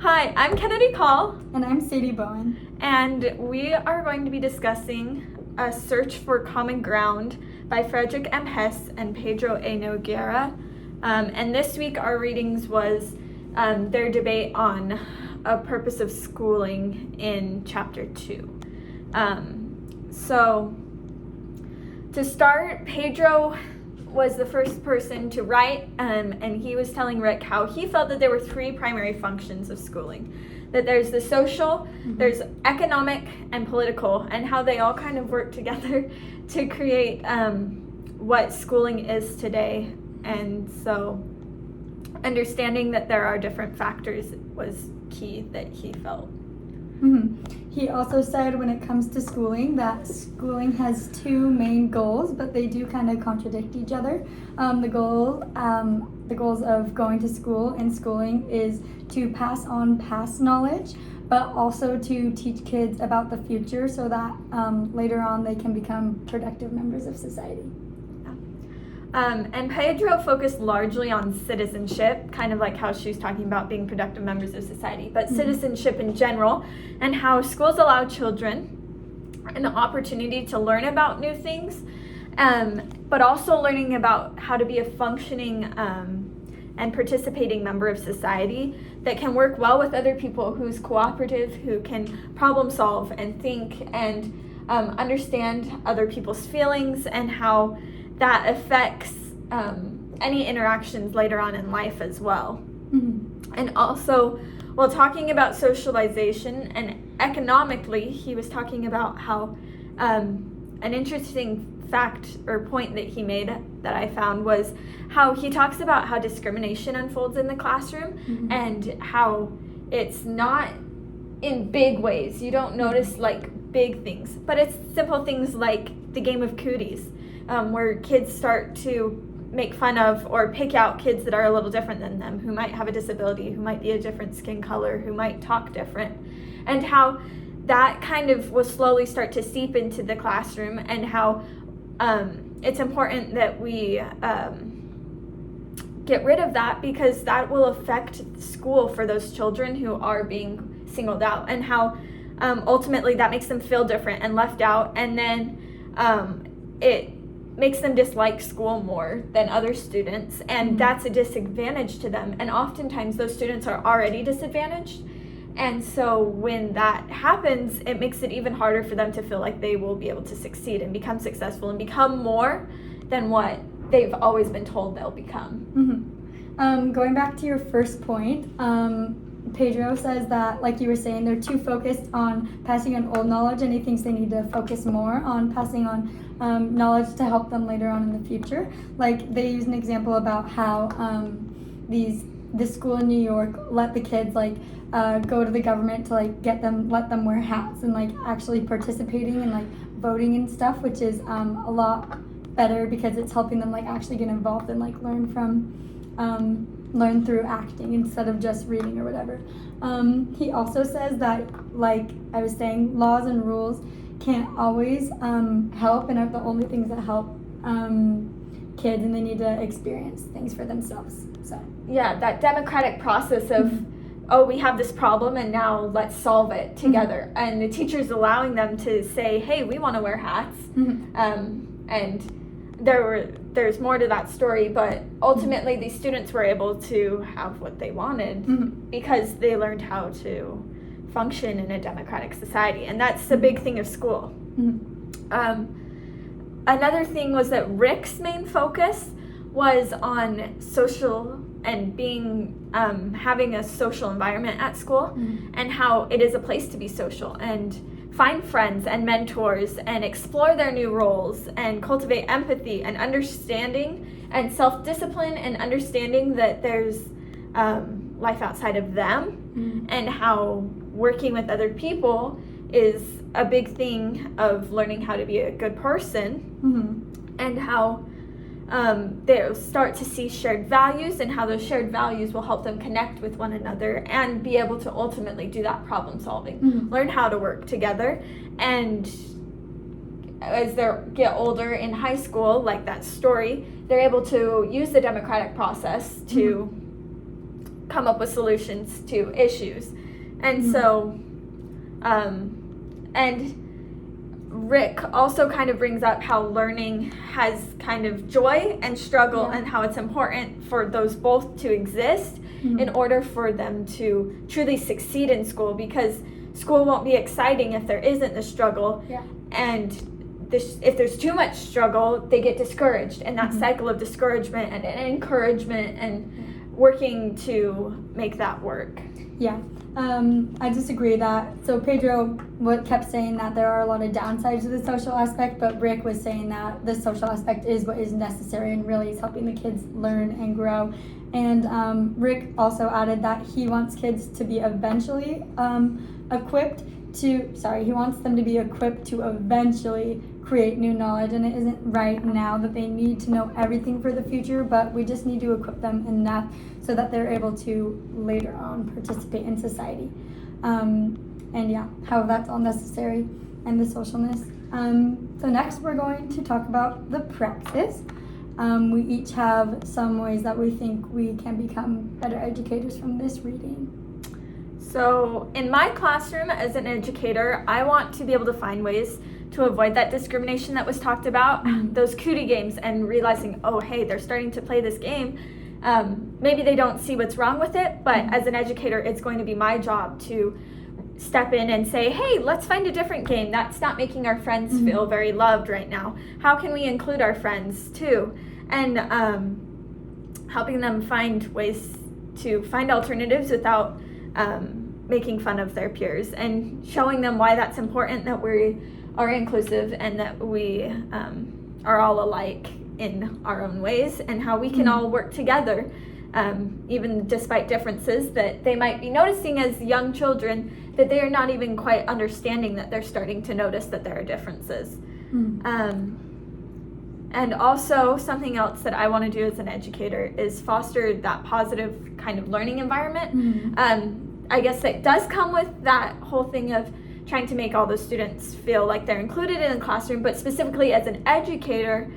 Hi, I'm Kennedy Call. And I'm Sadie Bowen. And we are going to be discussing A Search for Common Ground by Frederick M. Hess and Pedro A. Noguera. And this week our readings was their debate on a purpose of schooling in chapter 2. So to start, Pedro was the first person to write, and he was telling Rick how he felt that there were three primary functions of schooling. That there's the social, there's economic, and political, and how they all kind of work together to create what schooling is today. And so understanding that there are different factors was key that he felt. He also said when it comes to schooling that schooling has two main goals, but they do kind of contradict each other. The goals of going to school and schooling is to pass on past knowledge, but also to teach kids about the future so that later on they can become productive members of society. And Pedro focused largely on citizenship, kind of like how she was talking about being productive members of society, but citizenship in general, and how schools allow children an opportunity to learn about new things, but also learning about how to be a functioning and participating member of society that can work well with other people, who's cooperative, who can problem solve and think and understand other people's feelings, and how that affects any interactions later on in life as well. And also, while talking about socialization and economically, he was talking about how an interesting fact or point that he made that I found was how he talks about how discrimination unfolds in the classroom and how it's not in big ways. You don't notice like big things, but it's simple things like the game of cooties. Where kids start to make fun of or pick out kids that are a little different than them, who might have a disability, who might be a different skin color, who might talk different, and how that kind of will slowly start to seep into the classroom, and how it's important that we get rid of that, because that will affect school for those children who are being singled out, and how ultimately that makes them feel different and left out, and then it makes them dislike school more than other students, and that's a disadvantage to them. And oftentimes those students are already disadvantaged, and so when that happens, it makes it even harder for them to feel like they will be able to succeed and become successful and become more than what they've always been told they'll become. Going back to your first point, Pedro says that, like you were saying, they're too focused on passing on old knowledge, and he thinks they need to focus more on passing on knowledge to help them later on in the future. Like, they use an example about how this school in New York let the kids go to the government to let them wear hats, and actually participating and voting and stuff, which is a lot better because it's helping them actually get involved and learn through acting instead of just reading or whatever. He also says that, like I was saying, laws and rules can't always help, and are the only things that help kids, and they need to experience things for themselves. So yeah, that democratic process of oh, we have this problem and now let's solve it together, and the teacher's allowing them to say, hey, we want to wear hats, and there's more to that story, but ultimately these students were able to have what they wanted because they learned how to function in a democratic society, and that's the big thing of school. Another thing was that Rick's main focus was on social and being having a social environment at school, and how it is a place to be social and find friends and mentors and explore their new roles and cultivate empathy and understanding and self-discipline, and understanding that there's life outside of them, and how working with other people is a big thing of learning how to be a good person, and how they'll start to see shared values, and how those shared values will help them connect with one another and be able to ultimately do that problem solving, learn how to work together. And as they get older in high school, like that story, they're able to use the democratic process to come up with solutions to issues. And so, and Rick also kind of brings up how learning has kind of joy and struggle, and how it's important for those both to exist in order for them to truly succeed in school, because school won't be exciting if there isn't the struggle. And if there's too much struggle, they get discouraged, and that cycle of discouragement and encouragement and working to make that work. I disagree that. So Pedro kept saying that there are a lot of downsides to the social aspect, but Rick was saying that the social aspect is what is necessary and really is helping the kids learn and grow. And Rick also added that he wants kids to be eventually he wants them to be equipped to eventually create new knowledge, and it isn't right now that they need to know everything for the future, but we just need to equip them enough so that they're able to later on participate in society. How that's all necessary, and the socialness. So next we're going to talk about the praxis. We each have some ways that we think we can become better educators from this reading. So in my classroom as an educator, I want to be able to find ways to avoid that discrimination that was talked about, those cootie games, and realizing, oh, hey, they're starting to play this game. Maybe they don't see what's wrong with it, but as an educator, it's going to be my job to step in and say, hey, let's find a different game. That's not making our friends feel very loved right now. How can we include our friends too? And helping them find ways to find alternatives without making fun of their peers, and showing them why that's important, that we are inclusive and that we are all alike in our own ways, and how we can all work together, even despite differences that they might be noticing as young children, that they are not even quite understanding that they're starting to notice that there are differences. And also something else that I want to do as an educator is foster that positive kind of learning environment. I guess it does come with that whole thing of trying to make all the students feel like they're included in the classroom, but specifically as an educator,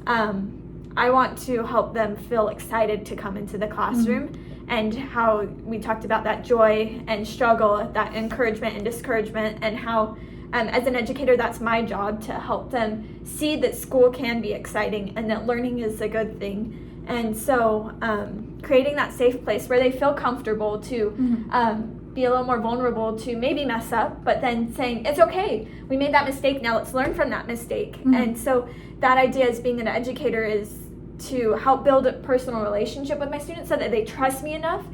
I want to help them feel excited to come into the classroom, and how we talked about that joy and struggle, that encouragement and discouragement, and how as an educator, that's my job to help them see that school can be exciting and that learning is a good thing. And so creating that safe place where they feel comfortable to be a little more vulnerable to maybe mess up, but then saying, it's okay, we made that mistake, now let's learn from that mistake. And so that idea as being an educator is to help build a personal relationship with my students so that they trust me enough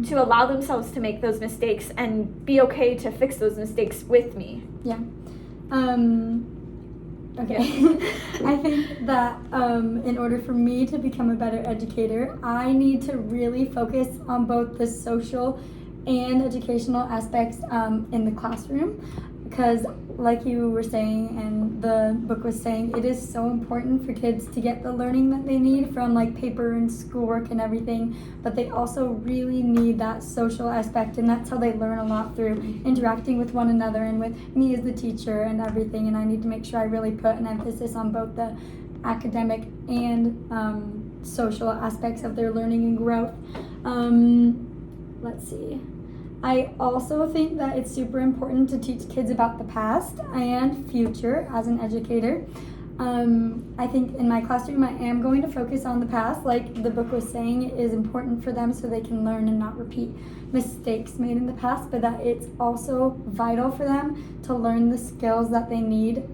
to allow themselves to make those mistakes and be okay to fix those mistakes with me. Okay. I think that in order for me to become a better educator, I need to really focus on both the social and educational aspects in the classroom, because like you were saying and the book was saying, it is so important for kids to get the learning that they need from like paper and schoolwork and everything, but they also really need that social aspect, and that's how they learn a lot, through interacting with one another and with me as the teacher and everything. And I need to make sure I really put an emphasis on both the academic and social aspects of their learning and growth. Let's see. I also think that it's super important to teach kids about the past and future as an educator. I think in my classroom I am going to focus on the past, like the book was saying. It is important for them so they can learn and not repeat mistakes made in the past, but that it's also vital for them to learn the skills that they need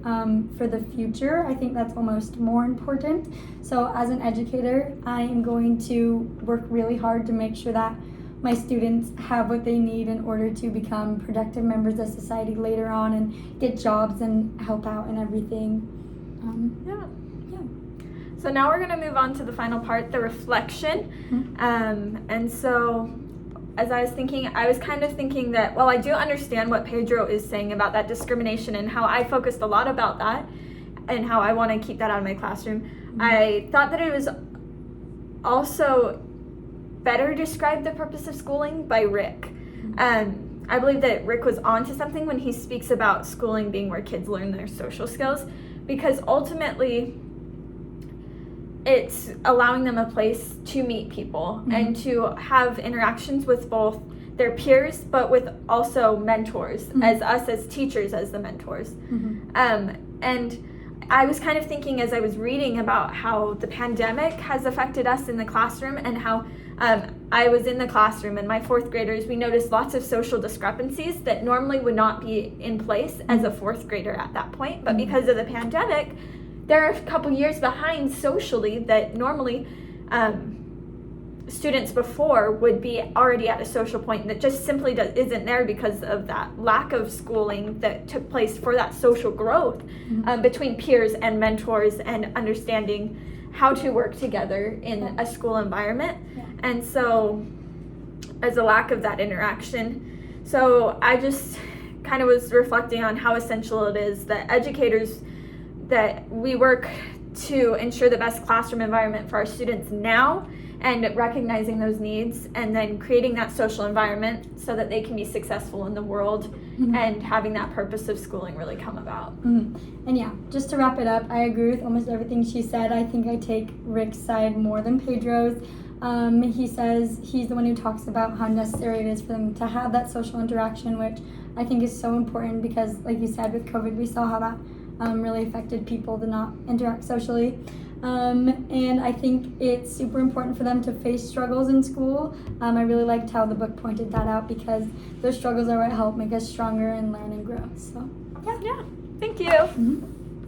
for the future. I think that's almost more important. So as an educator, I am going to work really hard to make sure that my students have what they need in order to become productive members of society later on and get jobs and help out and everything. So now we're going to move on to the final part, the reflection. And so as I was thinking, I was kind of thinking that, well, I do understand what Pedro is saying about that discrimination and how I focused a lot about that and how I want to keep that out of my classroom. I thought that it was also better describe the purpose of schooling by Rick. I believe that Rick was onto something when he speaks about schooling being where kids learn their social skills, because ultimately it's allowing them a place to meet people and to have interactions with both their peers, but with also mentors, as us as teachers as the mentors. And I was kind of thinking as I was reading about how the pandemic has affected us in the classroom, and how I was in the classroom, and my fourth graders, we noticed lots of social discrepancies that normally would not be in place as a fourth grader at that point. But because of the pandemic, they're a couple years behind socially that normally students before would be already at a social point that just simply isn't there because of that lack of schooling that took place for that social growth between peers and mentors, and understanding how to work together in a school environment. And so as a lack of that interaction, so I just kind of was reflecting on how essential it is that educators, that we work to ensure the best classroom environment for our students now, and recognizing those needs, and then creating that social environment so that they can be successful in the world, and having that purpose of schooling really come about. And yeah, just to wrap it up, I agree with almost everything she said. I think I take Rick's side more than Pedro's. He says he's the one who talks about how necessary it is for them to have that social interaction, which I think is so important because, like you said, with COVID, we saw how that really affected people to not interact socially. And I think it's super important for them to face struggles in school. I really liked how the book pointed that out, because those struggles are what help make us stronger and learn and grow. So, yeah. Thank you.